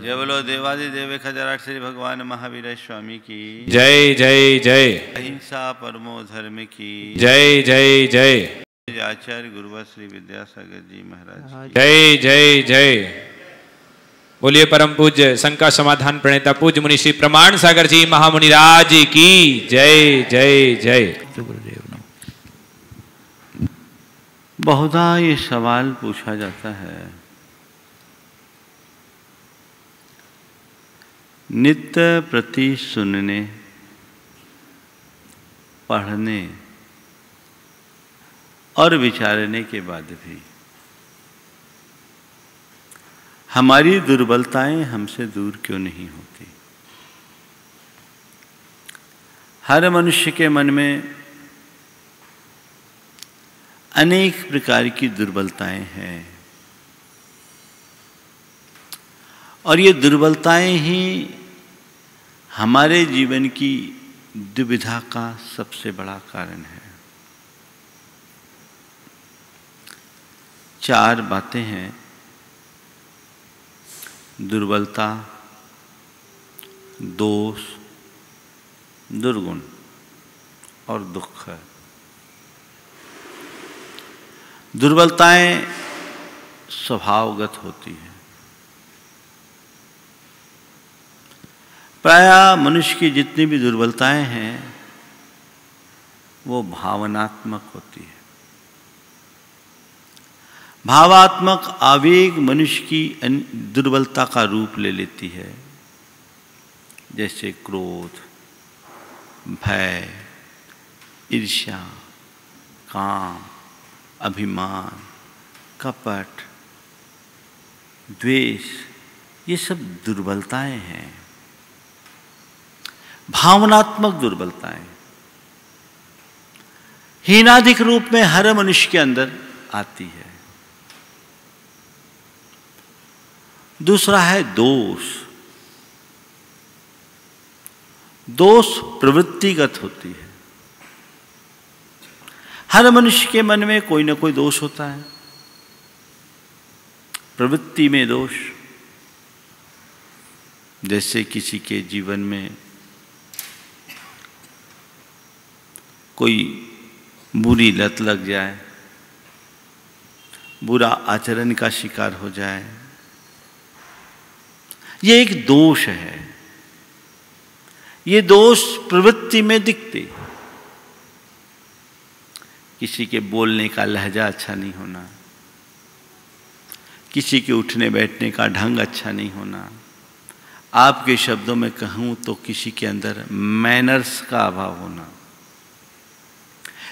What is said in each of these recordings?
जय बोलो देवादिदेव खजराट श्री भगवान महावीर स्वामी की जय जय जय। अहिंसा परमो धर्म की जय जय जय। आचार्य गुरुवर श्री विद्यासागर जी महाराज जय जय जय। बोलिए परम पूज्य शंका समाधान प्रणेता पूज्य मुनि श्री प्रमाण सागर जी महामुनिराज की जय जय जय। बहुधा ये सवाल पूछा जाता है, नित्य प्रति सुनने पढ़ने और विचारने के बाद भी हमारी दुर्बलताएं हमसे दूर क्यों नहीं होती। हर मनुष्य के मन में अनेक प्रकार की दुर्बलताएं हैं और ये दुर्बलताएं ही हमारे जीवन की दुविधा का सबसे बड़ा कारण है। चार बातें हैं, दुर्बलता, दोष, दुर्गुण और दुख। दुर्बलताएं स्वभावगत होती हैं। प्रायः मनुष्य की जितनी भी दुर्बलताएं हैं वो भावनात्मक होती है। भावात्मक आवेग मनुष्य की दुर्बलता का रूप ले लेती है, जैसे क्रोध, भय, ईर्ष्या, काम, अभिमान, कपट, द्वेष। ये सब दुर्बलताएं हैं, भावनात्मक दुर्बलताएं हीनाधिक रूप में हर मनुष्य के अंदर आती है। दूसरा है दोष। दोष प्रवृत्तिगत होती है। हर मनुष्य के मन में कोई ना कोई दोष होता है। प्रवृत्ति में दोष, जैसे किसी के जीवन में कोई बुरी लत लग जाए, बुरा आचरण का शिकार हो जाए, ये एक दोष है। ये दोष प्रवृत्ति में दिखते, किसी के बोलने का लहजा अच्छा नहीं होना, किसी के उठने बैठने का ढंग अच्छा नहीं होना, आपके शब्दों में कहूं तो किसी के अंदर मैनर्स का अभाव होना,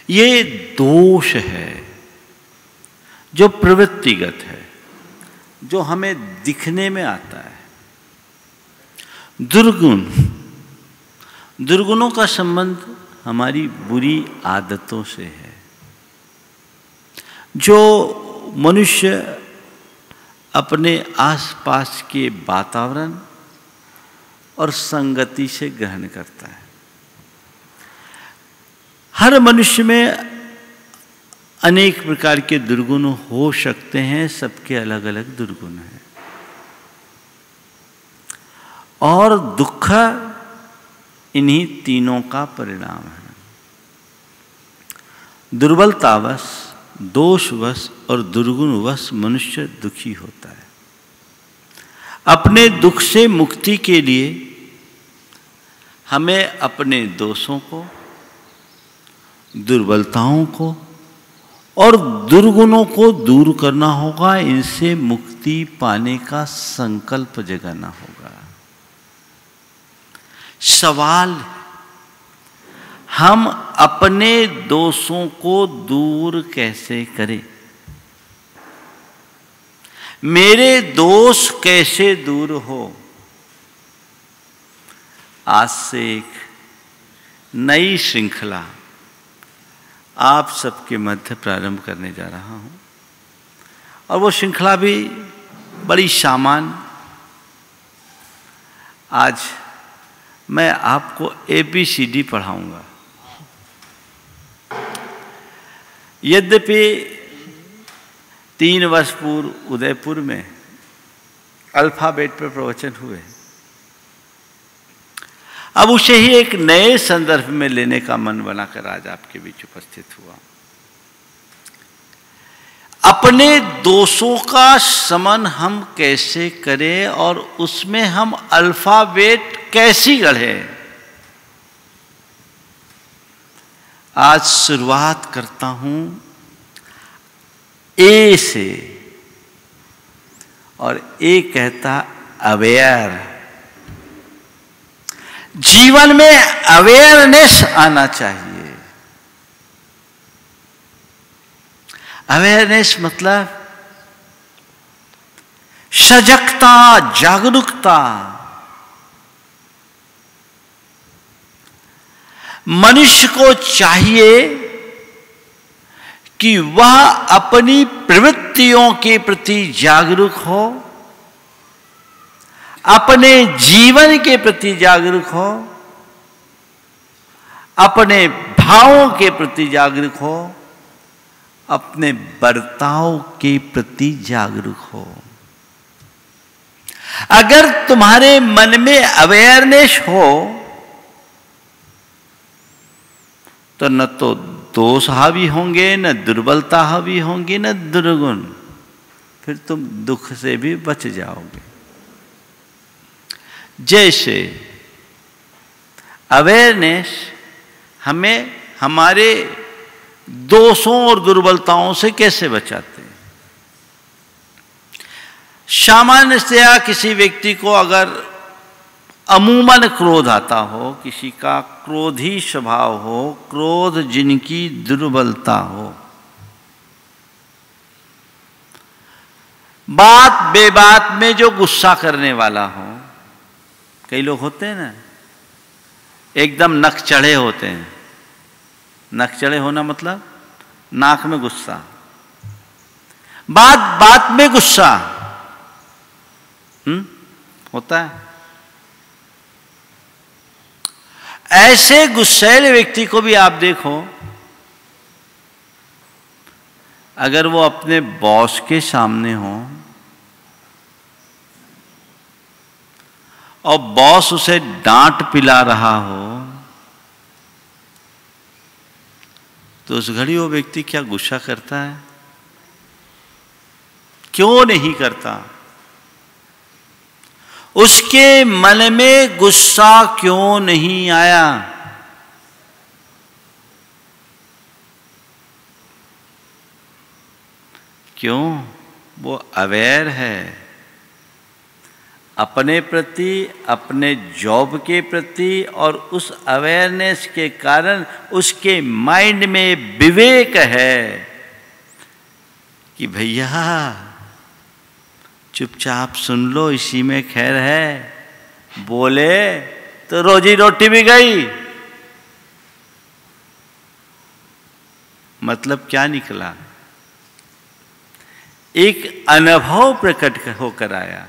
ये दोष है जो प्रवृत्तिगत है, जो हमें दिखने में आता है। दुर्गुण, दुर्गुणों का संबंध हमारी बुरी आदतों से है, जो मनुष्य अपने आसपास के वातावरण और संगति से ग्रहण करता है। हर मनुष्य में अनेक प्रकार के दुर्गुण हो सकते हैं, सबके अलग अलग दुर्गुण हैं। और दुख इन्हीं तीनों का परिणाम है। दुर्बलतावश, दोषवश और दुर्गुणवश मनुष्य दुखी होता है। अपने दुख से मुक्ति के लिए हमें अपने दोषों को, दुर्बलताओं को और दुर्गुणों को दूर करना होगा। इनसे मुक्ति पाने का संकल्प जगाना होगा। सवाल, हम अपने दोषों को दूर कैसे करें? मेरे दोष कैसे दूर हो? आज से एक नई श्रृंखला आप सबके मध्य प्रारंभ करने जा रहा हूं, और वो श्रृंखला भी बड़ी सामान्य। आज मैं आपको ABCD पढ़ाऊंगा। यद्यपि 3 वर्ष पूर्व उदयपुर में अल्फाबेट पर प्रवचन हुए। अब उसे ही एक नए संदर्भ में लेने का मन बनाकर आज आपके बीच उपस्थित हुआ। अपने दोषों का शमन हम कैसे करें और उसमें हम अल्फाबेट कैसी गढ़ें, आज शुरुआत करता हूं ए से। और ए कहता अवेयर। जीवन में अवेयरनेस आना चाहिए। अवेयरनेस मतलब सजगता, जागरूकता। मनुष्य को चाहिए कि वह अपनी प्रवृत्तियों के प्रति जागरूक हो, अपने जीवन के प्रति जागरूक हो, अपने भावों के प्रति जागरूक हो, अपने बर्ताव के प्रति जागरूक हो। अगर तुम्हारे मन में अवेयरनेस हो तो न तो दोष हावी होंगे, न दुर्बलता हावी होंगी, न दुर्गुण। फिर तुम दुख से भी बच जाओगे। जैसे अवेयरनेस हमें हमारे दोषों और दुर्बलताओं से कैसे बचाते हैं। सामान्यतया किसी व्यक्ति को अगर अमूमन क्रोध आता हो, किसी का क्रोधी स्वभाव हो, क्रोध जिनकी दुर्बलता हो, बात बेबात में जो गुस्सा करने वाला हो, कई लोग होते हैं ना एकदम नक चढ़े होते हैं। नक चढ़े होना मतलब नाक में गुस्सा, बात बात में गुस्सा होता है। ऐसे गुस्सैल व्यक्ति को भी आप देखो, अगर वो अपने बॉस के सामने हो और बॉस उसे डांट पिला रहा हो तो उस घड़ी वो व्यक्ति क्या गुस्सा करता है? क्यों नहीं करता? उसके मन में गुस्सा क्यों नहीं आया? क्यों? वो अवेयर है अपने प्रति, अपने जॉब के प्रति, और उस अवेयरनेस के कारण उसके माइंड में विवेक है कि भैया चुपचाप सुन लो, इसी में खैर है, बोले तो रोजी रोटी भी गई। मतलब क्या निकला? एक अनुभव प्रकट होकर आया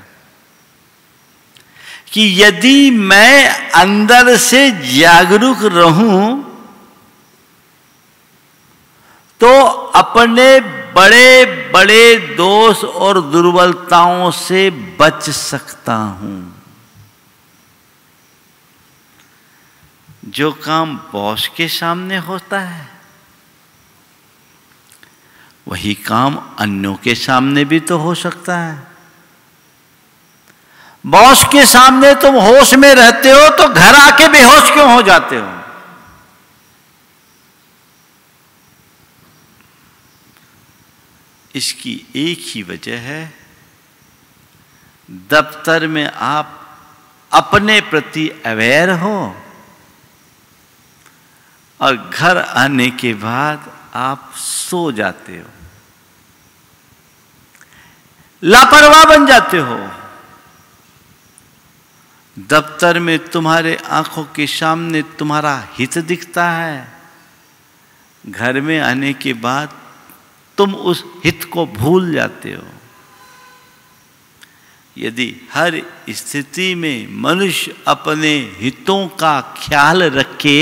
कि यदि मैं अंदर से जागरूक रहूं तो अपने बड़े बड़े दोष और दुर्बलताओं से बच सकता हूं। जो काम बॉस के सामने होता है वही काम अन्यों के सामने भी तो हो सकता है। बॉस के सामने तुम होश में रहते हो तो घर आके बेहोश क्यों हो जाते हो? इसकी एक ही वजह है, दफ्तर में आप अपने प्रति अवेयर हो और घर आने के बाद आप सो जाते हो, लापरवाह बन जाते हो। दफ्तर में तुम्हारे आंखों के सामने तुम्हारा हित दिखता है, घर में आने के बाद तुम उस हित को भूल जाते हो। यदि हर स्थिति में मनुष्य अपने हितों का ख्याल रखे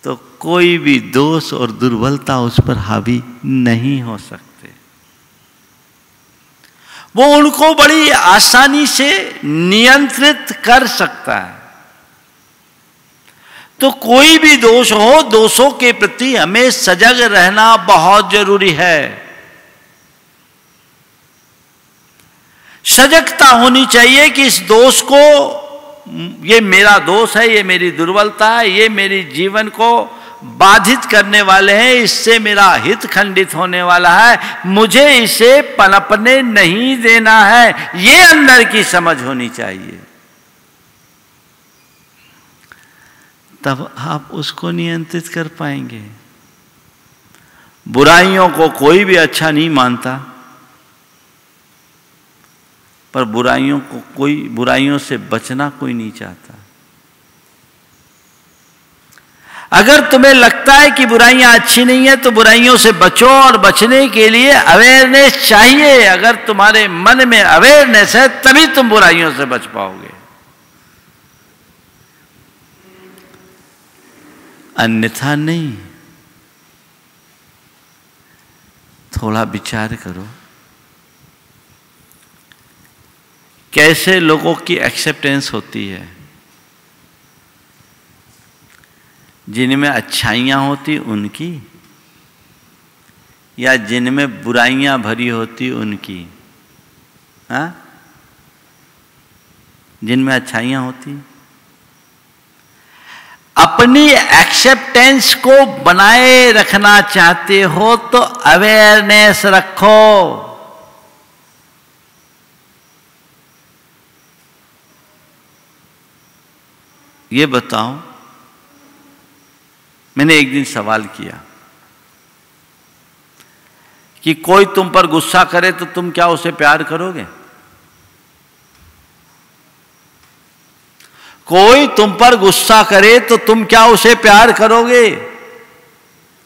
तो कोई भी दोष और दुर्बलता उस पर हावी नहीं हो सकते। वो उनको बड़ी आसानी से नियंत्रित कर सकता है। तो कोई भी दोष हो, दोषों के प्रति हमें सजग रहना बहुत जरूरी है। सजगता होनी चाहिए कि इस दोष को, ये मेरा दोष है, ये मेरी दुर्बलता है, ये मेरे जीवन को बाधित करने वाले हैं, इससे मेरा हित खंडित होने वाला है, मुझे इसे पनपने नहीं देना है, ये अंदर की समझ होनी चाहिए। तब आप उसको नियंत्रित कर पाएंगे। बुराइयों को कोई भी अच्छा नहीं मानता, पर बुराइयों से बचना कोई नहीं चाहता। अगर तुम्हें लगता है कि बुराइयां अच्छी नहीं है तो बुराइयों से बचो, और बचने के लिए अवेयरनेस चाहिए। अगर तुम्हारे मन में अवेयरनेस है तभी तुम बुराइयों से बच पाओगे, अन्यथा नहीं। थोड़ा विचार करो, कैसे लोगों की एक्सेप्टेंस होती है। जिनमें अच्छाइयाँ होती उनकी, या जिनमें बुराइयाँ भरी होती उनकी? हाँ, जिनमें अच्छाइयाँ होती। अपनी एक्सेप्टेंस को बनाए रखना चाहते हो तो अवेयरनेस रखो। ये बताओ, मैंने एक दिन सवाल किया कि कोई तुम पर गुस्सा करे तो तुम क्या उसे प्यार करोगे? कोई तुम पर गुस्सा करे तो तुम क्या उसे प्यार करोगे?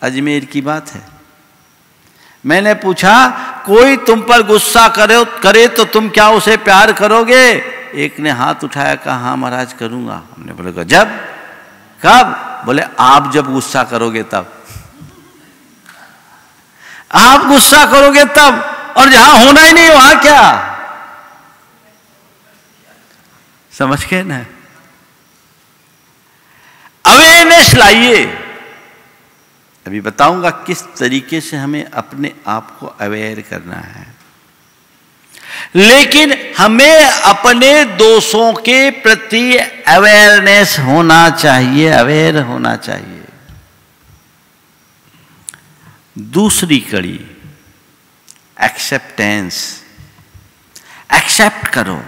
अजमेर की बात है। मैंने पूछा, कोई तुम पर गुस्सा करे तो तुम क्या उसे प्यार करोगे? एक ने हाथ उठाया, कहा हाँ महाराज करूंगा। हमने बोले गजब, कब? बोले आप जब गुस्सा करोगे तब। आप गुस्सा करोगे तब, और जहां होना ही नहीं वहां क्या? समझ गए ना? अवेयरनेस लाइए। अभी बताऊंगा किस तरीके से हमें अपने आप को अवेयर करना है। लेकिन हमें अपने दोषों के प्रति अवेयरनेस होना चाहिए, अवेयर होना चाहिए। दूसरी कड़ी, एक्सेप्टेंस। एक्सेप्ट करो।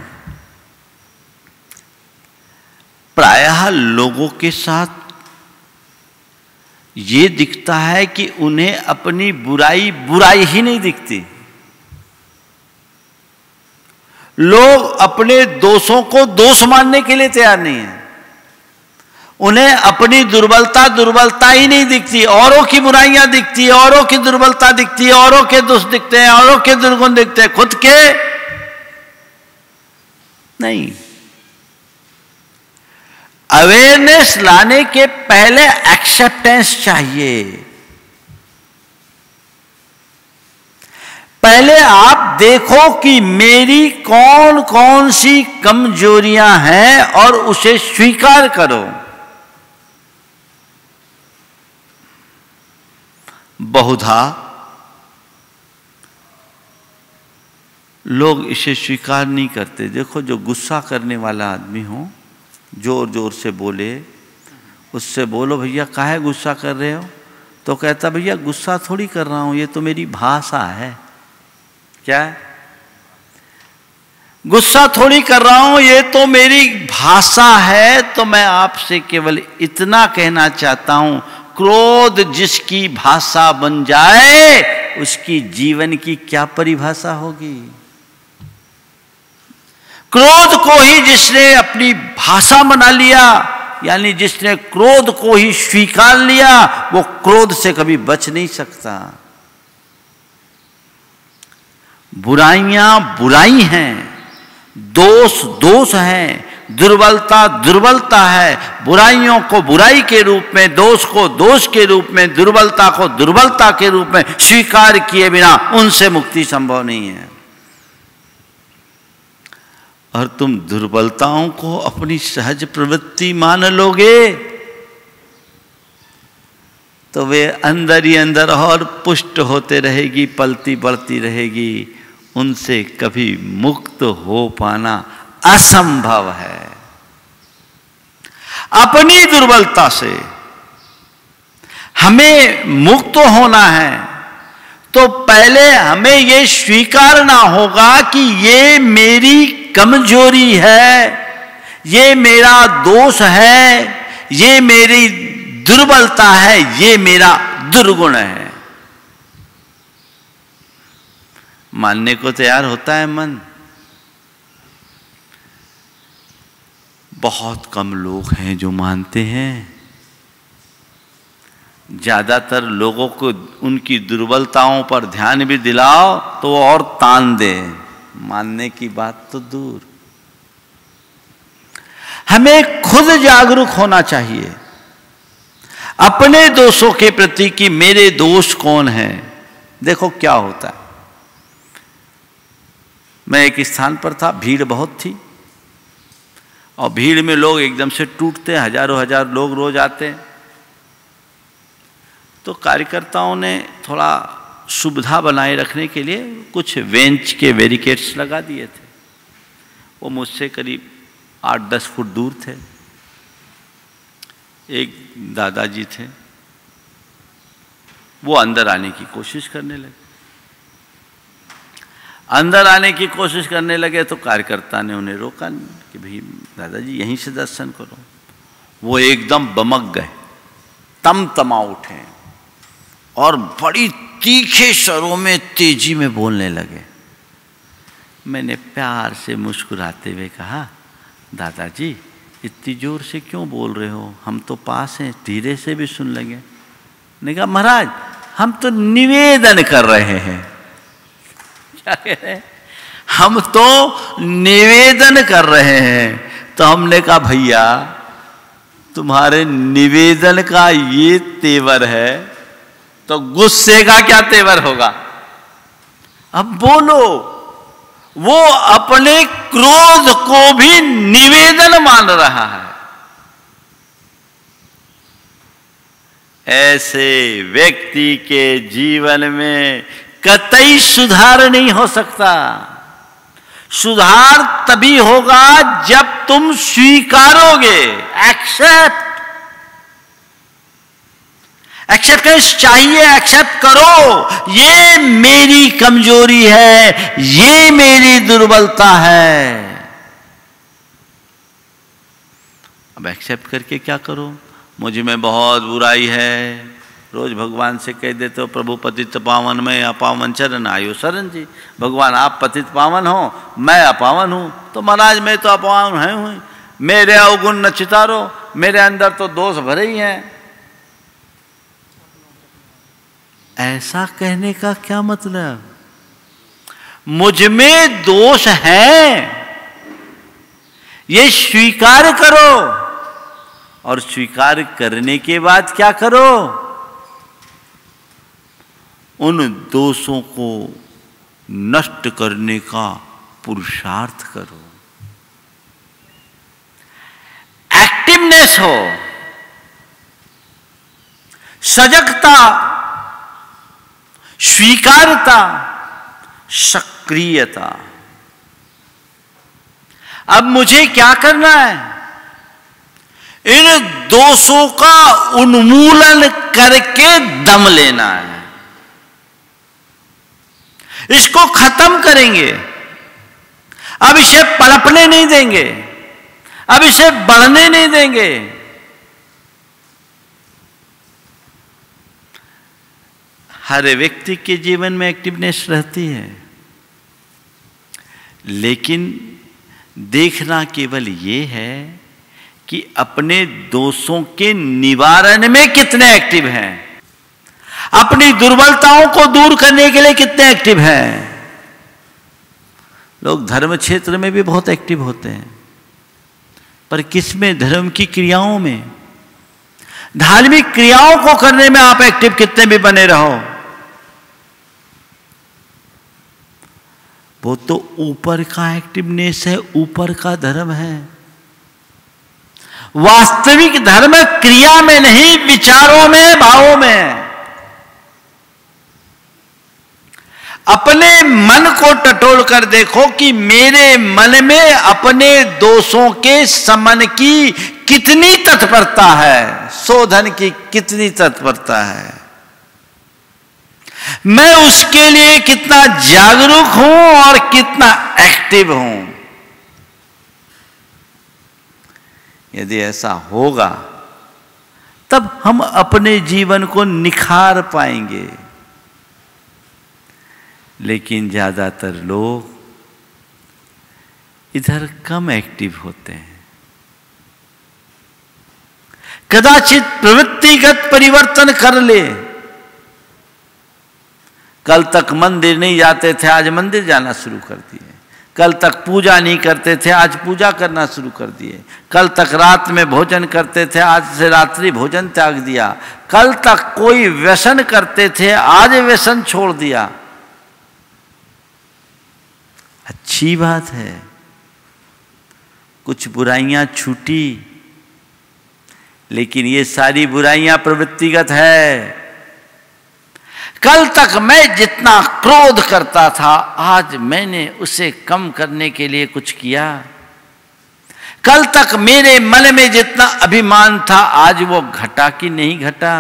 प्रायः लोगों के साथ ये दिखता है कि उन्हें अपनी बुराई ही नहीं दिखती। लोग अपने दोषों को दोष मानने के लिए तैयार नहीं है। उन्हें अपनी दुर्बलता ही नहीं दिखती, औरों की बुराइयां दिखती है, औरों की दुर्बलता दिखती है, औरों के दोष दिखते हैं, औरों के दुर्गुण दिखते हैं, खुद के नहीं। अवेयरनेस लाने के पहले एक्सेप्टेंस चाहिए। पहले आप देखो कि मेरी कौन कौन सी कमजोरियां हैं और उसे स्वीकार करो। बहुधा लोग इसे स्वीकार नहीं करते। देखो, जो गुस्सा करने वाला आदमी हो, जोर जोर से बोले, उससे बोलो भैया काहे गुस्सा कर रहे हो, तो कहता भैया गुस्सा थोड़ी कर रहा हूं, ये तो मेरी भाषा है। क्या है? गुस्सा थोड़ी कर रहा हूं, ये तो मेरी भाषा है। तो मैं आपसे केवल इतना कहना चाहता हूं, क्रोध जिसकी भाषा बन जाए उसकी जीवन की क्या परिभाषा होगी। क्रोध को ही जिसने अपनी भाषा बना लिया, यानी जिसने क्रोध को ही स्वीकार लिया, वो क्रोध से कभी बच नहीं सकता। बुराइयां बुराई हैं, दोष हैं, दुर्बलता है। बुराइयों को बुराई के रूप में, दोष को दोष के रूप में, दुर्बलता को दुर्बलता के रूप में स्वीकार किए बिना उनसे मुक्ति संभव नहीं है। और तुम दुर्बलताओं को अपनी सहज प्रवृत्ति मान लोगे तो वे अंदर ही अंदर और पुष्ट होते रहेगी, पलती बढ़ती रहेगी। उनसे कभी मुक्त हो पाना असंभव है। अपनी दुर्बलता से हमें मुक्त होना है तो पहले हमें यह स्वीकारना होगा कि ये मेरी कमजोरी है, ये मेरा दोष है, ये मेरी दुर्बलता है, ये मेरा दुर्गुण है। मानने को तैयार होता है मन। बहुत कम लोग हैं जो मानते हैं। ज्यादातर लोगों को उनकी दुर्बलताओं पर ध्यान भी दिलाओ तो वो और तान दे, मानने की बात तो दूर। हमें खुद जागरूक होना चाहिए अपने दोषों के प्रति कि मेरे दोष कौन है। देखो क्या होता है, मैं एक स्थान पर था, भीड़ बहुत थी और भीड़ में लोग एकदम से टूटते, हजारों हजार लोग रोज आते हैं। तो कार्यकर्ताओं ने थोड़ा सुविधा बनाए रखने के लिए कुछ बेंच के बैरिकेड्स लगा दिए थे। वो मुझसे करीब 8-10 फुट दूर थे। एक दादाजी थे, वो अंदर आने की कोशिश करने लगे। अंदर आने की कोशिश करने लगे तो कार्यकर्ता ने उन्हें रोका कि भाई दादाजी यहीं से दर्शन करो। वो एकदम बमक गए, तमा उठे और बड़ी तीखे स्वरों में तेजी में बोलने लगे। मैंने प्यार से मुस्कुराते हुए कहा, दादाजी इतनी जोर से क्यों बोल रहे हो, हम तो पास हैं, धीरे से भी सुन लेंगे। ने कहा महाराज हम तो निवेदन कर रहे हैं। क्या कह रहे हैं? हम तो निवेदन कर रहे हैं। तो हमने कहा भैया तुम्हारे निवेदन का ये तेवर है तो गुस्से का क्या तेवर होगा। अब बोलो। वो अपने क्रोध को भी निवेदन मान रहा है। ऐसे व्यक्ति के जीवन में कतई सुधार नहीं हो सकता। सुधार तभी होगा जब तुम स्वीकारोगे, एक्सेप्ट चाहिए, एक्सेप्ट करो ये मेरी कमजोरी है, ये मेरी दुर्बलता है। अब एक्सेप्ट करके क्या करो, मुझ में बहुत बुराई है। रोज भगवान से कह देते हो प्रभु पतित पावन में अपावन चरण आयो शरण जी। भगवान आप पतित पावन हो, मैं अपावन हूं। तो महाराज मैं तो अपावन है हूं, मेरे अवगुण न चितारो, मेरे अंदर तो दोष भरे ही हैं। ऐसा कहने का क्या मतलब? मुझ में दोष है ये स्वीकार करो और स्वीकार करने के बाद क्या करो, उन दोषों को नष्ट करने का पुरुषार्थ करो। एक्टिवनेस हो, सजगता, स्वीकारता, सक्रियता। अब मुझे क्या करना है? इन दोषों का उन्मूलन करके दम लेना है। इसको खत्म करेंगे। अब इसे पनपने नहीं देंगे, अब इसे बढ़ने नहीं देंगे। हर व्यक्ति के जीवन में एक्टिवनेस रहती है, लेकिन देखना केवल ये है कि अपने दोषों के निवारण में कितने एक्टिव हैं, अपनी दुर्बलताओं को दूर करने के लिए कितने एक्टिव हैं। लोग धर्म क्षेत्र में भी बहुत एक्टिव होते हैं, पर किसमें? धर्म की क्रियाओं में। धार्मिक क्रियाओं को करने में आप एक्टिव कितने भी बने रहो, वो तो ऊपर का एक्टिवनेस है, ऊपर का धर्म है। वास्तविक धर्म क्रिया में नहीं, विचारों में, भावों में। अपने मन को टटोल कर देखो कि मेरे मन में अपने दोषों के समन की कितनी तत्परता है, शोधन की कितनी तत्परता है, मैं उसके लिए कितना जागरूक हूं और कितना एक्टिव हूं। यदि ऐसा होगा तब हम अपने जीवन को निखार पाएंगे। लेकिन ज्यादातर लोग इधर कम एक्टिव होते हैं। कदाचित प्रवृत्तिगत परिवर्तन कर ले। कल तक मंदिर नहीं जाते थे, आज मंदिर जाना शुरू कर दिए। कल तक पूजा नहीं करते थे, आज पूजा करना शुरू कर दिए। कल तक रात में भोजन करते थे, आज से रात्रि भोजन त्याग दिया। कल तक कोई व्यसन करते थे, आज व्यसन छोड़ दिया। अच्छी बात है, कुछ बुराइयां छूटी, लेकिन ये सारी बुराइयां प्रवृत्तिगत है। कल तक मैं जितना क्रोध करता था, आज मैंने उसे कम करने के लिए कुछ किया। कल तक मेरे मन में जितना अभिमान था, आज वो घटा कि नहीं घटा।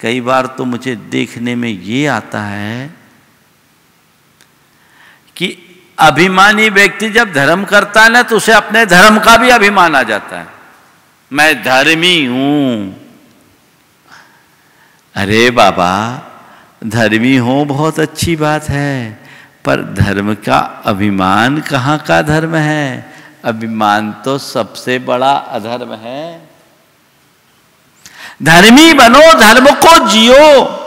कई बार तो मुझे देखने में ये आता है कि अभिमानी व्यक्ति जब धर्म करता है ना, तो उसे अपने धर्म का भी अभिमान आ जाता है। मैं धर्मी हूं। अरे बाबा, धर्मी हो बहुत अच्छी बात है, पर धर्म का अभिमान कहाँ का धर्म है? अभिमान तो सबसे बड़ा अधर्म है। धर्मी बनो, धर्म को जियो,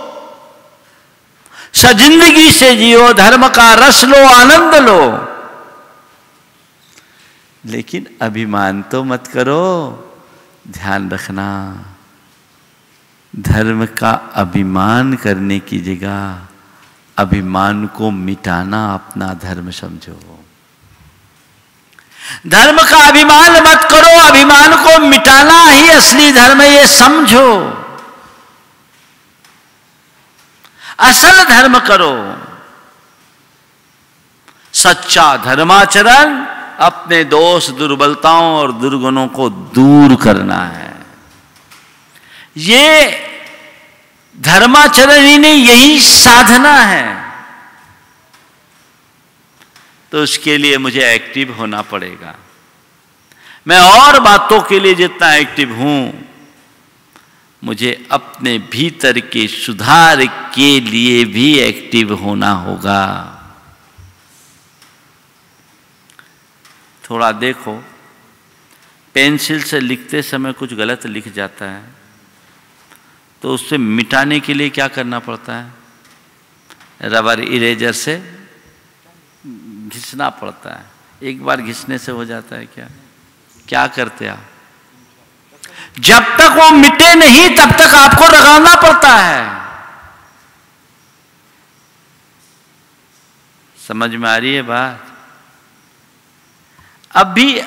सजिंदगी से जियो, धर्म का रस लो, आनंद लो। लेकिन अभिमान तो मत करो। ध्यान रखना, धर्म का अभिमान करने की जगह अभिमान को मिटाना अपना धर्म समझो। धर्म का अभिमान मत करो, अभिमान को मिटाना ही असली धर्म है, ये समझो। असल धर्म करो। सच्चा धर्माचरण अपने दोष, दुर्बलताओं और दुर्गुणों को दूर करना है। ये धर्माचरण ही नहीं, यही साधना है। तो उसके लिए मुझे एक्टिव होना पड़ेगा। मैं और बातों के लिए जितना एक्टिव हूं, मुझे अपने भीतर के सुधार के लिए भी एक्टिव होना होगा। थोड़ा देखो, पेंसिल से लिखते समय कुछ गलत लिख जाता है, तो उससे मिटाने के लिए क्या करना पड़ता है? रबर इरेजर से घिसना पड़ता है। एक बार घिसने से हो जाता है क्या? क्या करते आप? जब तक वो मिटे नहीं, तब तक आपको रगड़ना पड़ता है। समझ में आ रही है बात?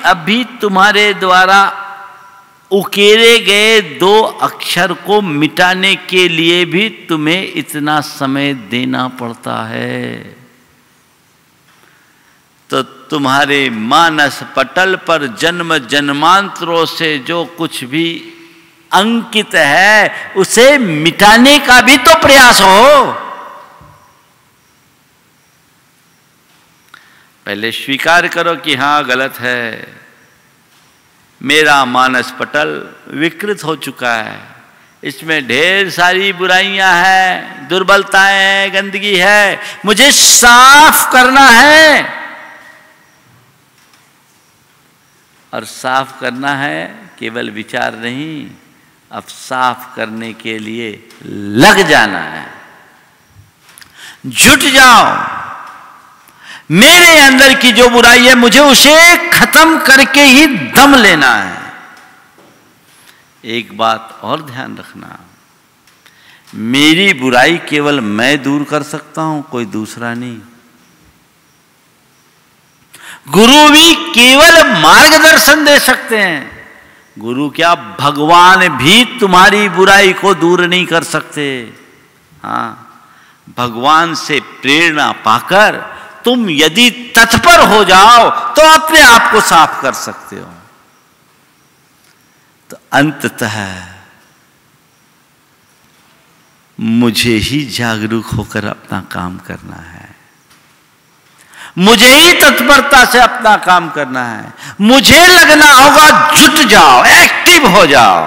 अभी तुम्हारे द्वारा उकेरे गए 2 अक्षर को मिटाने के लिए भी तुम्हें इतना समय देना पड़ता है। तो तुम्हारे मानस पटल पर जन्म जन्मांतरों से जो कुछ भी अंकित है, उसे मिटाने का भी तो प्रयास हो। पहले स्वीकार करो कि हां, गलत है, मेरा मानस पटल विकृत हो चुका है, इसमें ढेर सारी बुराइयां हैं, दुर्बलताएं हैं, गंदगी है, मुझे साफ करना है। और साफ करना है केवल विचार नहीं, अब साफ करने के लिए लग जाना है। जुट जाओ। मेरे अंदर की जो बुराई है, मुझे उसे खत्म करके ही दम लेना है। एक बात और ध्यान रखना, मेरी बुराई केवल मैं दूर कर सकता हूं, कोई दूसरा नहीं। गुरु भी केवल मार्गदर्शन दे सकते हैं। गुरु क्या, भगवान भी तुम्हारी बुराई को दूर नहीं कर सकते। हाँ, भगवान से प्रेरणा पाकर तुम यदि तत्पर हो जाओ तो अपने आप को साफ कर सकते हो। तो अंततः मुझे ही जागरूक होकर अपना काम करना है, मुझे ही तत्परता से अपना काम करना है, मुझे लगना होगा। जुट जाओ, एक्टिव हो जाओ,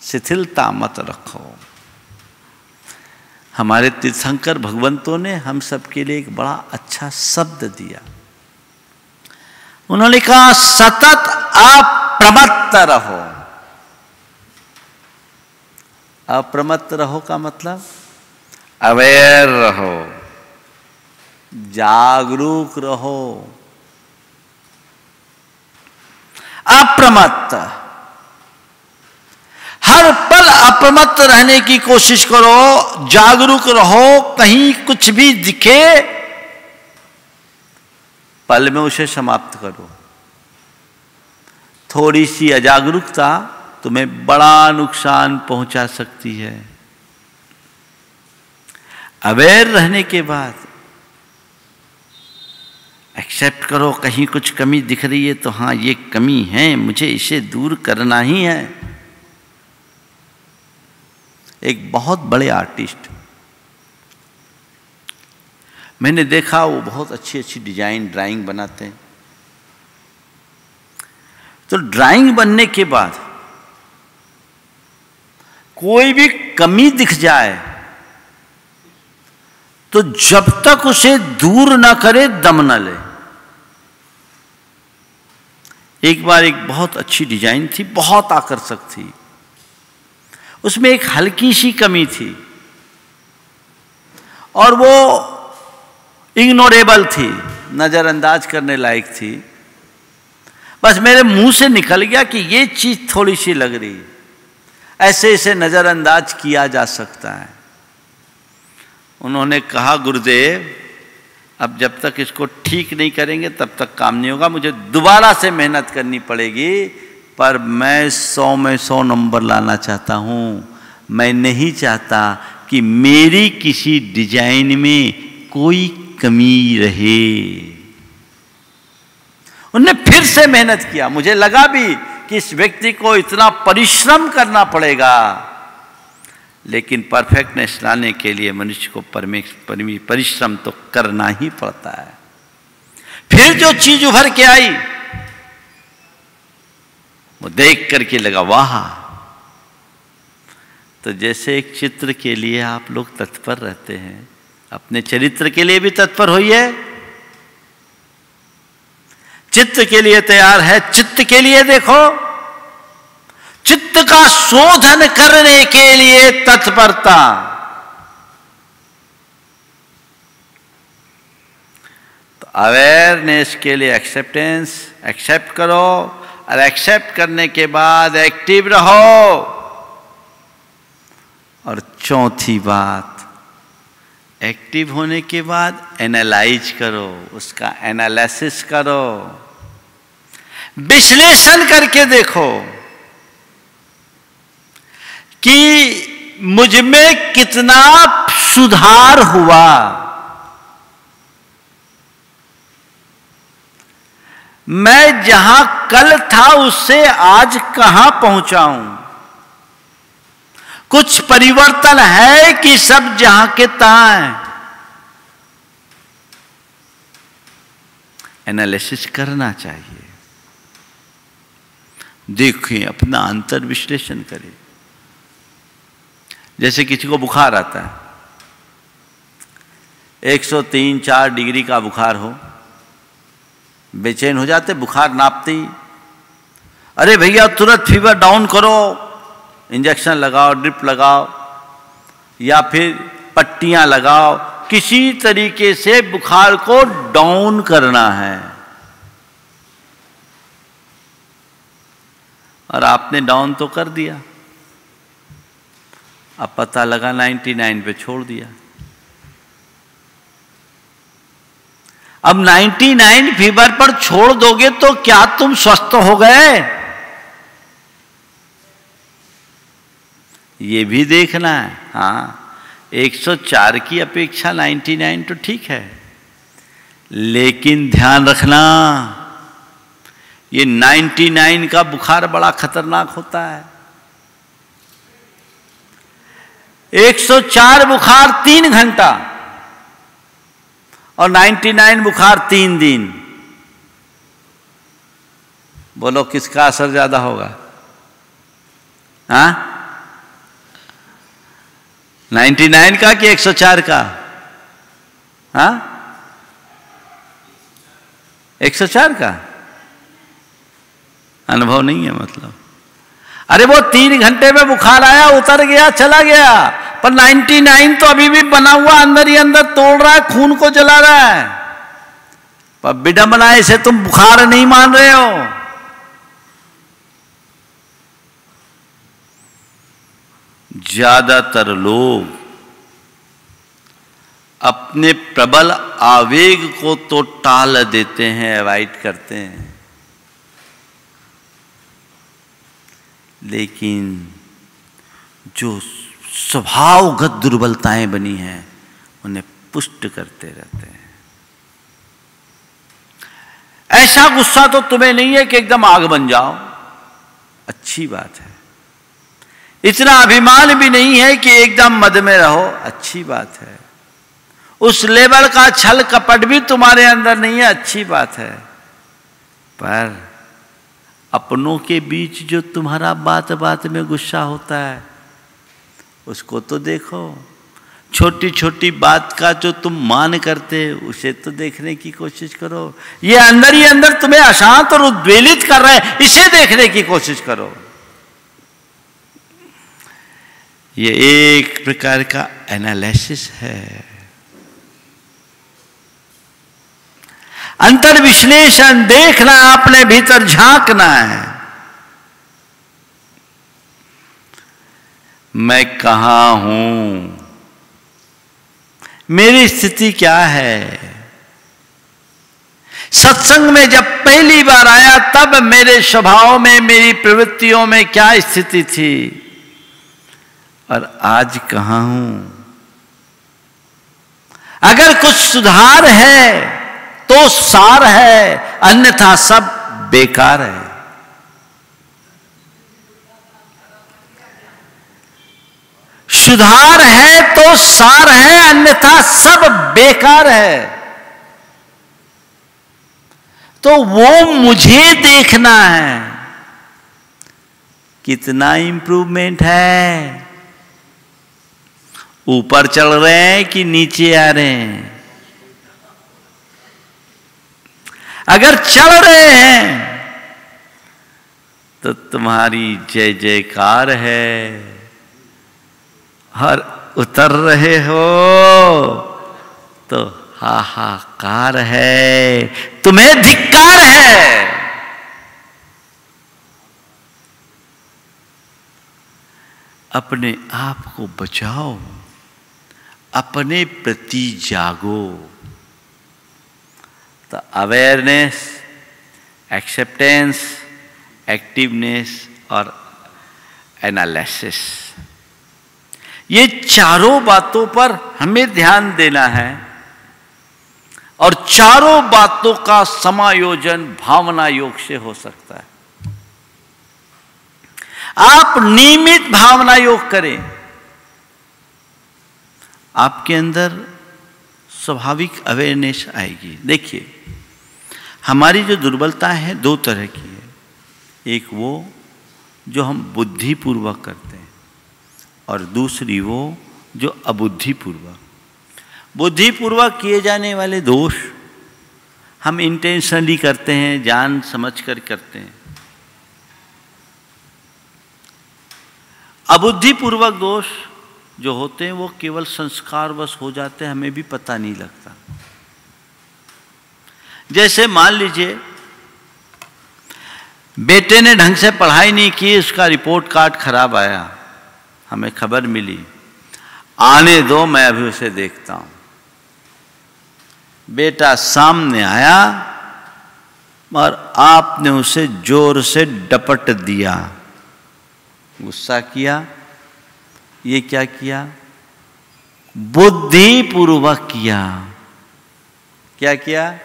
शिथिलता मत रखो। हमारे तीर्थंकर भगवंतों ने हम सबके लिए एक बड़ा अच्छा शब्द दिया। उन्होंने कहा, सतत अप्रमत्त रहो। अप्रमत्त रहो का मतलब अवेयर रहो, जागरूक रहो। अप्रमत्त, हर पल अप्रमत्त रहने की कोशिश करो, जागरूक रहो। कहीं कुछ भी दिखे, पल में उसे समाप्त करो। थोड़ी सी अजागरूकता तुम्हें बड़ा नुकसान पहुंचा सकती है। अवेयर रहने के बाद एक्सेप्ट करो, कहीं कुछ कमी दिख रही है तो हाँ ये कमी है, मुझे इसे दूर करना ही है। एक बहुत बड़े आर्टिस्ट मैंने देखा, वो बहुत अच्छी अच्छी डिजाइन ड्राइंग बनाते हैं। तो ड्राइंग बनने के बाद कोई भी कमी दिख जाए तो जब तक उसे दूर ना करे दम ना ले। एक बार एक बहुत अच्छी डिजाइन थी, बहुत आकर्षक थी, उसमें एक हल्की सी कमी थी और वो इग्नोरेबल थी, नजरअंदाज करने लायक थी। बस मेरे मुंह से निकल गया कि ये चीज थोड़ी सी लग रही है, ऐसे इसे नजरअंदाज किया जा सकता है। उन्होंने कहा, गुरुदेव अब जब तक इसको ठीक नहीं करेंगे तब तक काम नहीं होगा, मुझे दोबारा से मेहनत करनी पड़ेगी, पर मैं 100 में 100 नंबर लाना चाहता हूं। मैं नहीं चाहता कि मेरी किसी डिजाइन में कोई कमी रहे। उन्होंने फिर से मेहनत किया। मुझे लगा भी कि इस व्यक्ति को इतना परिश्रम करना पड़ेगा, लेकिन परफेक्टनेस लाने के लिए मनुष्य को परिश्रम तो करना ही पड़ता है। फिर जो चीज उभर के आई वो देख करके लगा वाह। तो जैसे एक चित्र के लिए आप लोग तत्पर रहते हैं, अपने चरित्र के लिए भी तत्पर होइए। चित्त के लिए तैयार है, चित्त के लिए देखो, चित्त का शोधन करने के लिए तत्परता। तो अवेयरनेस के लिए एक्सेप्टेंस, एक्सेप्ट करो, और एक्सेप्ट करने के बाद एक्टिव रहो। और चौथी बात, एक्टिव होने के बाद एनालाइज करो, उसका एनालिसिस करो, विश्लेषण करके देखो कि मुझ में कितना सुधार हुआ। मैं जहां कल था उससे आज कहां पहुंचा हूं। कुछ परिवर्तन है कि सब जहां के तहां है। एनालिसिस करना चाहिए। देखें, अपना अंतर विश्लेषण करें। जैसे किसी को बुखार आता है, 103-4 डिग्री का बुखार हो, बेचैन हो जाते, बुखार नापते ही अरे भैया तुरंत फीवर डाउन करो, इंजेक्शन लगाओ, ड्रिप लगाओ या फिर पट्टियां लगाओ, किसी तरीके से बुखार को डाउन करना है। और आपने डाउन तो कर दिया, अब पता लगा 99 पे छोड़ दिया। अब 99 फीवर पर छोड़ दोगे तो क्या तुम स्वस्थ हो गए? ये भी देखना है। हाँ, 104 की अपेक्षा 99 तो ठीक है, लेकिन ध्यान रखना ये 99 का बुखार बड़ा खतरनाक होता है। 104 बुखार 3 घंटा और 99 बुखार 3 दिन। बोलो किसका असर ज्यादा होगा? हाँ, 99 का कि 104 का? हाँ, 104 का। अनुभव नहीं है मतलब। अरे वो 3 घंटे में बुखार आया, उतर गया, चला गया, पर 99 तो अभी भी बना हुआ अंदर ही अंदर तोड़ रहा है, खून को जला रहा है। पर विडंबना से तुम बुखार नहीं मान रहे हो। ज्यादातर लोग अपने प्रबल आवेग को तो टाल देते हैं, अवॉइड करते हैं, लेकिन जो स्वभावगत दुर्बलताएं बनी हैं उन्हें पुष्ट करते रहते हैं। ऐसा गुस्सा तो तुम्हें नहीं है कि एकदम आग बन जाओ, अच्छी बात है। इतना अभिमान भी नहीं है कि एकदम मद में रहो, अच्छी बात है। उस लेवल का छल कपट भी तुम्हारे अंदर नहीं है, अच्छी बात है। पर अपनों के बीच जो तुम्हारा बात बात में गुस्सा होता है उसको तो देखो। छोटी छोटी बात का जो तुम मान करते उसे तो देखने की कोशिश करो। ये अंदर ही अंदर तुम्हें अशांत और उद्वेलित कर रहा है, इसे देखने की कोशिश करो। ये एक प्रकार का एनालिसिस है, अंतर्विश्लेषण, देखना, अपने भीतर झांकना है। मैं कहां हूं, मेरी स्थिति क्या है। सत्संग में जब पहली बार आया तब मेरे स्वभाव में, मेरी प्रवृत्तियों में क्या स्थिति थी और आज कहां हूं। अगर कुछ सुधार है तो सार है, अन्यथा सब बेकार है। सुधार है तो सार है, अन्यथा सब बेकार है। तो वो मुझे देखना है, कितना इंप्रूवमेंट है, ऊपर चढ़ रहे हैं कि नीचे आ रहे हैं। अगर चढ़ रहे हैं तो तुम्हारी जय जयकार है, और उतर रहे हो तो हाहाकार है, तुम्हें धिक्कार है। अपने आप को बचाओ, अपने प्रति जागो। तो अवेयरनेस, एक्सेप्टेंस, एक्टिवनेस और एनालिसिस, ये चारों बातों पर हमें ध्यान देना है। और चारों बातों का समायोजन भावना योग से हो सकता है। आप नियमित भावना योग करें, आपके अंदर स्वाभाविक अवेयरनेस आएगी। देखिए, हमारी जो दुर्बलता है 2 तरह की है। एक वो जो हम बुद्धिपूर्वक करते हैं और दूसरी वो जो अबुद्धिपूर्वक। बुद्धिपूर्वक किए जाने वाले दोष हम इंटेंशनली करते हैं, जान समझ कर करते हैं। अबुद्धिपूर्वक दोष जो होते हैं वो केवल संस्कारवश हो जाते हैं, हमें भी पता नहीं लगता। जैसे मान लीजिए बेटे ने ढंग से पढ़ाई नहीं की, उसका रिपोर्ट कार्ड खराब आया, हमें खबर मिली, आने दो मैं अभी उसे देखता हूं। बेटा सामने आया और आपने उसे जोर से डपट दिया, गुस्सा किया। ये क्या किया? बुद्धिपूर्वक किया। क्या किया?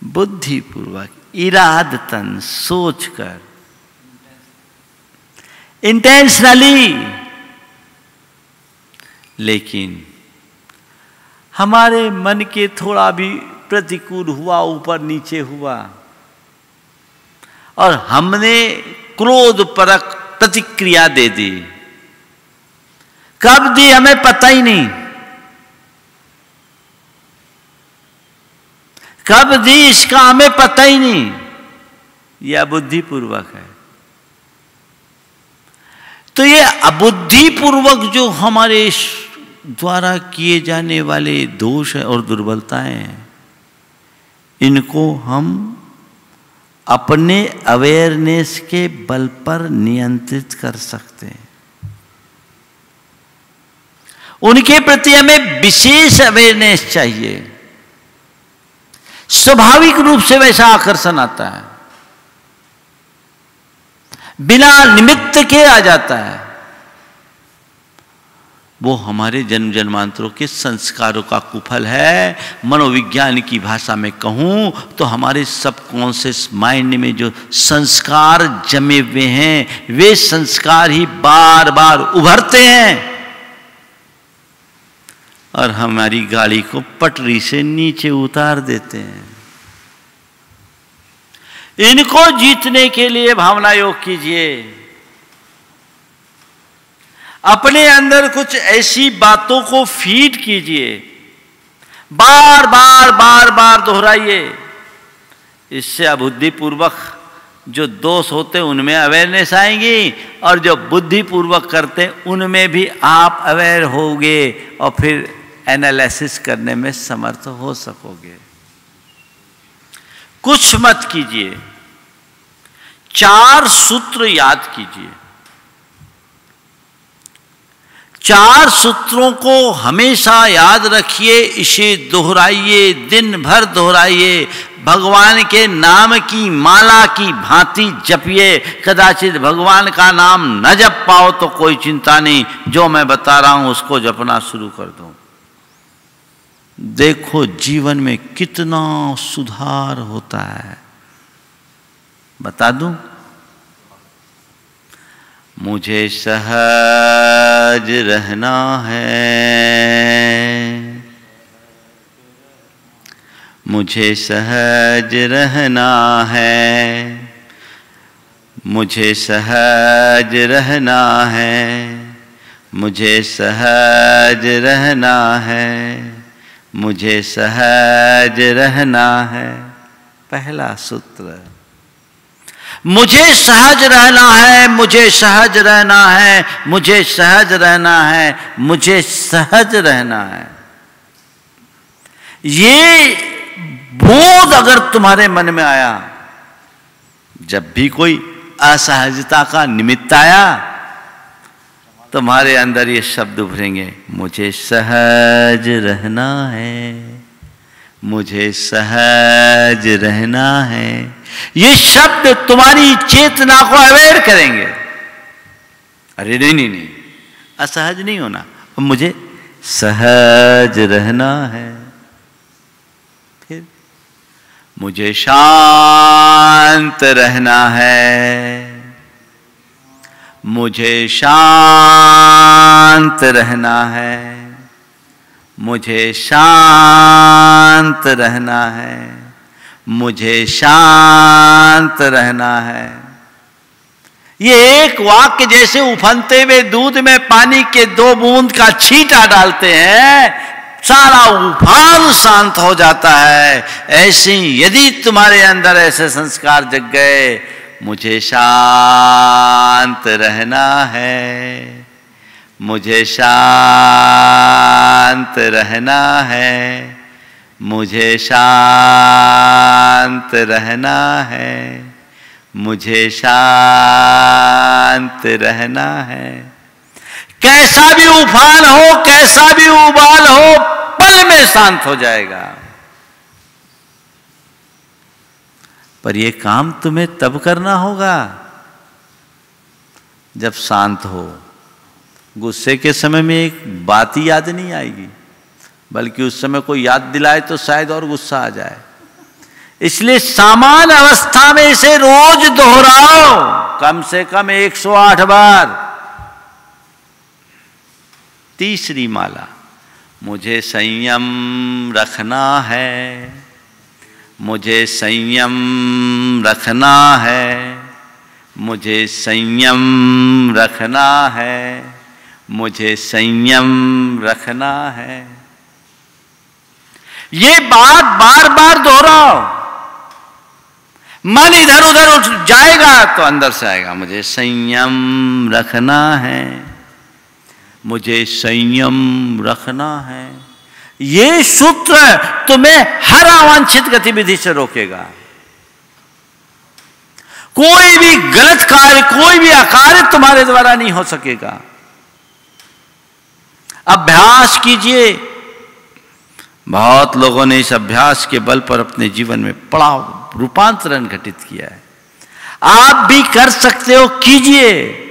बुद्धिपूर्वक, इरादतन, सोचकर, इंटेंशनली। लेकिन हमारे मन के थोड़ा भी प्रतिकूल हुआ, ऊपर नीचे हुआ, और हमने क्रोधपरक प्रतिक्रिया दे दी। कब दी हमें पता ही नहीं, कब दी इसका हमें पता ही नहीं। यह अबुद्धिपूर्वक है। तो ये अबुद्धिपूर्वक जो हमारे द्वारा किए जाने वाले दोष और दुर्बलताएं हैं, इनको हम अपने अवेयरनेस के बल पर नियंत्रित कर सकते हैं। उनके प्रति हमें विशेष अवेयरनेस चाहिए। स्वाभाविक रूप से वैसा आकर्षण आता है, बिना निमित्त के आ जाता है। वो हमारे जन्म जन्मांतरों के संस्कारों का कुफल है। मनोविज्ञान की भाषा में कहूं तो हमारे सबकॉन्शियस माइंड में जो संस्कार जमे हुए हैं, वे संस्कार ही बार बार उभरते हैं और हमारी गाड़ी को पटरी से नीचे उतार देते हैं। इनको जीतने के लिए भावना योग कीजिए। अपने अंदर कुछ ऐसी बातों को फीड कीजिए, बार बार बार बार दोहराइए। इससे अबुद्धिपूर्वक जो दोष होते हैं उनमें अवेयरनेस आएंगी, और जो बुद्धिपूर्वक करते हैं उनमें भी आप अवेयर होगे और फिर एनालिसिस करने में समर्थ हो सकोगे। कुछ मत कीजिए, 4 सूत्र याद कीजिए। 4 सूत्रों को हमेशा याद रखिए, इसे दोहराइए, दिन भर दोहराइए। भगवान के नाम की माला की भांति जपिए। कदाचित भगवान का नाम न जप पाओ तो कोई चिंता नहीं, जो मैं बता रहा हूं उसको जपना शुरू कर दो। देखो जीवन में कितना सुधार होता है। बता दूं, मुझे सहज रहना है, मुझे सहज रहना है, मुझे सहज रहना है, मुझे सहज रहना है, मुझे सहज रहना है। पहला सूत्र, मुझे सहज रहना है, मुझे सहज रहना है, मुझे सहज रहना है, मुझे सहज रहना है। ये बोध अगर तुम्हारे मन में आया, जब भी कोई असहजता का निमित्त आया, तुम्हारे अंदर ये शब्द उभरेंगे, मुझे सहज रहना है, मुझे सहज रहना है। ये शब्द तुम्हारी चेतना को अवेयर करेंगे। अरे नहीं नहीं नहीं, असहज नहीं होना, मुझे सहज रहना है। फिर मुझे शांत रहना है, मुझे शांत रहना है, मुझे शांत रहना है, मुझे शांत रहना है। ये एक वाक्य जैसे उफनते हुए दूध में पानी के 2 बूंद का छींटा डालते हैं, सारा उफान शांत हो जाता है। ऐसे यदि तुम्हारे अंदर ऐसे संस्कार जग गए, मुझे शांत रहना है, मुझे शांत रहना है, मुझे शांत रहना है, मुझे शांत रहना है। कैसा भी उफान हो, कैसा भी उबाल हो, पल में शांत हो जाएगा। पर यह काम तुम्हें तब करना होगा जब शांत हो। गुस्से के समय में एक बात ही याद नहीं आएगी, बल्कि उस समय कोई याद दिलाए तो शायद और गुस्सा आ जाए। इसलिए सामान्य अवस्था में इसे रोज दोहराओ, कम से कम 108 बार। तीसरी माला, मुझे संयम रखना है, मुझे संयम रखना है, मुझे संयम रखना है, मुझे संयम रखना है। ये बात बार बार दोहराओ। मन इधर उधर उठ जाएगा तो अंदर से आएगा, मुझे संयम रखना है, मुझे संयम रखना है। ये सूत्र तुम्हें हर अवांछित गतिविधि से रोकेगा। कोई भी गलत कार्य, कोई भी अकार्य तुम्हारे द्वारा नहीं हो सकेगा। अभ्यास कीजिए। बहुत लोगों ने इस अभ्यास के बल पर अपने जीवन में बड़ा रूपांतरण घटित किया है। आप भी कर सकते हो, कीजिए।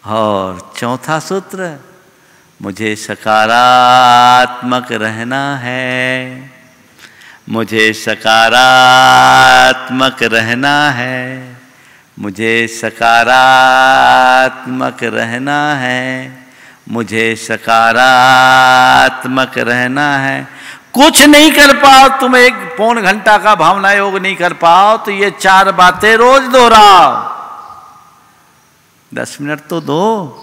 और चौथा सूत्र, मुझे सकारात्मक रहना है, मुझे सकारात्मक रहना है, मुझे सकारात्मक रहना है, मुझे सकारात्मक रहना है। कुछ नहीं कर पाओ, तुम 1 पौन घंटा का भावना योग नहीं कर पाओ, तो ये 4 बातें रोज दोहराओ। 10 मिनट तो दो।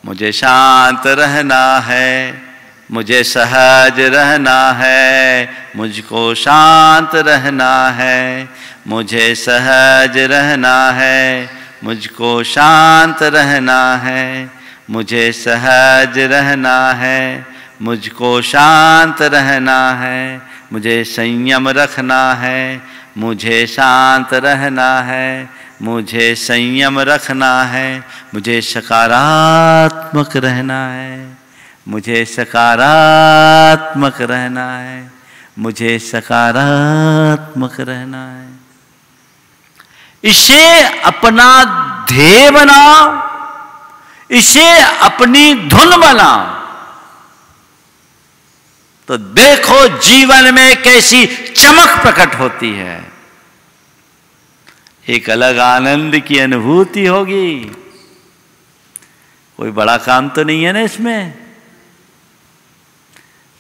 मुझे शांत रहना है, मुझे सहज रहना है, मुझको शांत रहना है, मुझे सहज रहना है, मुझको शांत रहना है, मुझे सहज रहना है, मुझको शांत रहना है, मुझे संयम रखना है, मुझे शांत रहना है, मुझे संयम रखना है, मुझे सकारात्मक रहना है, मुझे सकारात्मक रहना है, मुझे सकारात्मक रहना है। इसे अपना ध्येय बनाओ, इसे अपनी धुन बनाओ, तो देखो जीवन में कैसी चमक प्रकट होती है। एक अलग आनंद की अनुभूति होगी। कोई बड़ा काम तो नहीं है ना इसमें।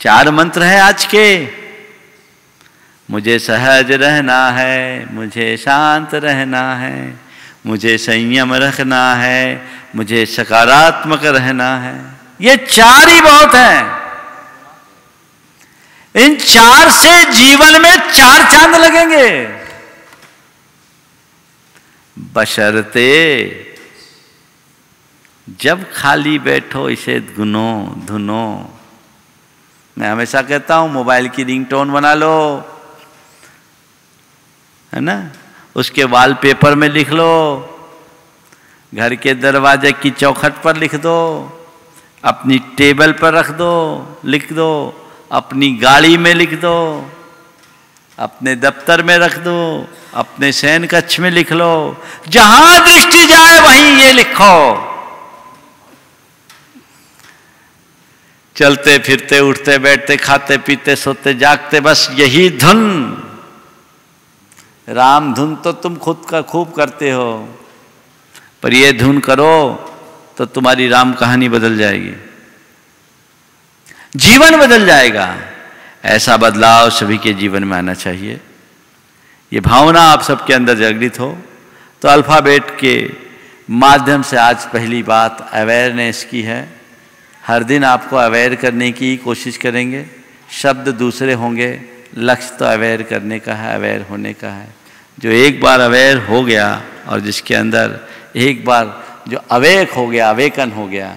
4 मंत्र है आज के। मुझे सहज रहना है, मुझे शांत रहना है, मुझे संयम रखना है, मुझे सकारात्मक रहना है। ये 4 ही बहुत हैं। इन 4 से जीवन में 4 चांद लगेंगे, बशर्ते जब खाली बैठो इसे गुनो धुनो। मैं हमेशा कहता हूं मोबाइल की रिंगटोन बना लो, है ना, उसके वॉलपेपर में लिख लो, घर के दरवाजे की चौखट पर लिख दो, अपनी टेबल पर रख दो, लिख दो, अपनी गाड़ी में लिख दो, अपने दफ्तर में रख दो, अपने शयन कक्ष में लिख लो। जहां दृष्टि जाए वहीं ये लिखो। चलते फिरते, उठते बैठते, खाते पीते, सोते जागते, बस यही धुन। राम धुन तो तुम खुद का खूब करते हो, पर ये धुन करो तो तुम्हारी राम कहानी बदल जाएगी, जीवन बदल जाएगा। ऐसा बदलाव सभी के जीवन में आना चाहिए। ये भावना आप सबके अंदर जागृत हो तो अल्फाबेट के माध्यम से आज पहली बात अवेयरनेस की है। हर दिन आपको अवेयर करने की कोशिश करेंगे। शब्द दूसरे होंगे, लक्ष्य तो अवेयर करने का है, अवेयर होने का है। जो एक बार अवेयर हो गया और जिसके अंदर एक बार जो अवेक हो गया, अवेकन हो गया,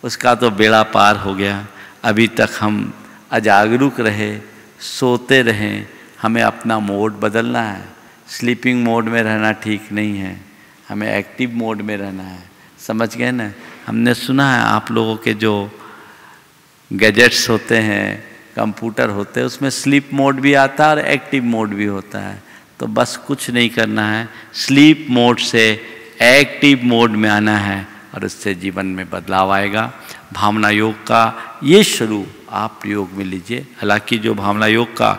उसका तो बेड़ा पार हो गया। अभी तक हम अजागरूक रहे, सोते रहें। हमें अपना मोड बदलना है। स्लीपिंग मोड में रहना ठीक नहीं है, हमें एक्टिव मोड में रहना है। समझ गए ना? हमने सुना है आप लोगों के जो गैजेट्स होते हैं, कंप्यूटर होते हैं, उसमें स्लीप मोड भी आता है और एक्टिव मोड भी होता है। तो बस कुछ नहीं करना है, स्लीप मोड से एक्टिव मोड में आना है और उससे जीवन में बदलाव आएगा। भावना योग का ये शुरू आप प्रयोग में लीजिए। हालांकि जो भावना योग का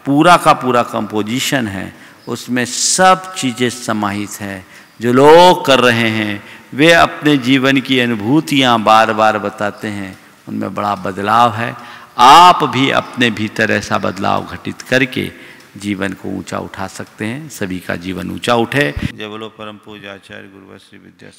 पूरा कंपोजिशन है उसमें सब चीज़ें समाहित है। जो लोग कर रहे हैं वे अपने जीवन की अनुभूतियाँ बार बार बताते हैं, उनमें बड़ा बदलाव है। आप भी अपने भीतर ऐसा बदलाव घटित करके जीवन को ऊंचा उठा सकते हैं। सभी का जीवन ऊंचा उठे। जय बोलो परम पूज्य आचार्य गुरुवर श्री विद्या